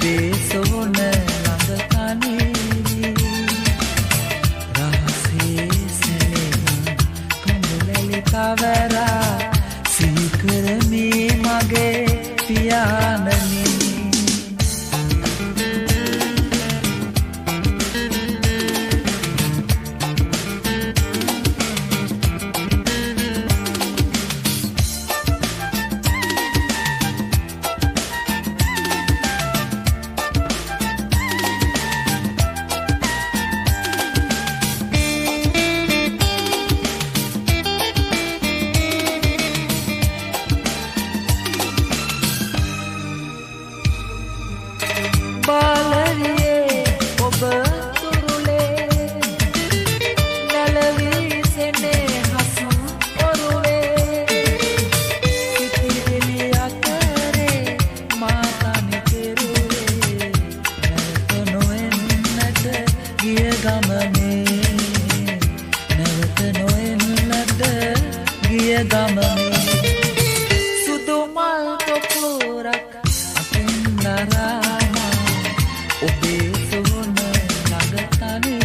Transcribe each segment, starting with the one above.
ඔබේ සොහොන ළඟ තනි රහසේ සැලෙන කඳුලැලි කවරා සීකරමේ මගේ පියාණනි बालरिये ඔබ තුරුලේ නැලවී සෙනේ හසු ඔරුවේ සිටිවිලි අතරේ මා තනි කෙරුවේ නැවත නොඑන්නට ගිය ගමනේ නැවත නොඑන්නට ගිය ගමනේ සුදු මල් පොකුරක් අතින් දරා ඔබේ සොහොන ළඟ තනි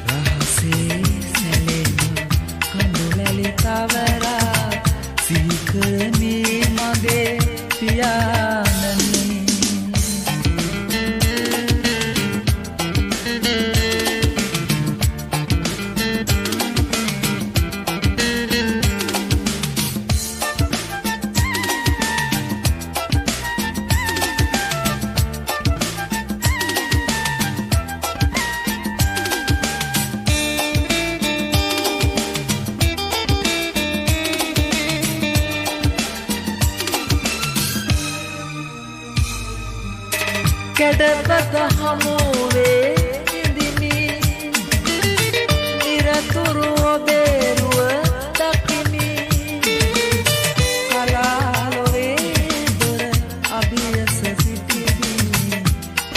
රහසේ සැලෙන කඳුලැලි කවරා සීකරමේ මගේ පියාණනි කැඩපත හමුවේ ඉඳිමි නිරතුරු ඔබේ රුව දකිමි කලාලොවේ දොර අභියස සිටිමි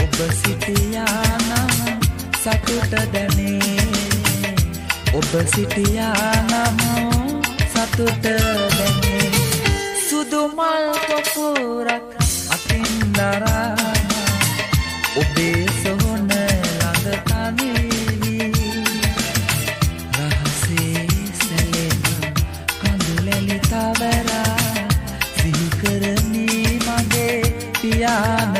ඔබ සිටියානම් සතුට දැනේ ඔබ සිටියානම් සතුට දැනේ සුදු මල් පොකුරක් අතින් දරා ඔබේ සොහොන ළඟ තනි රහසේ සැලෙන කඳුලැලි කවරා සිහිකරමි මගේ පියාණනි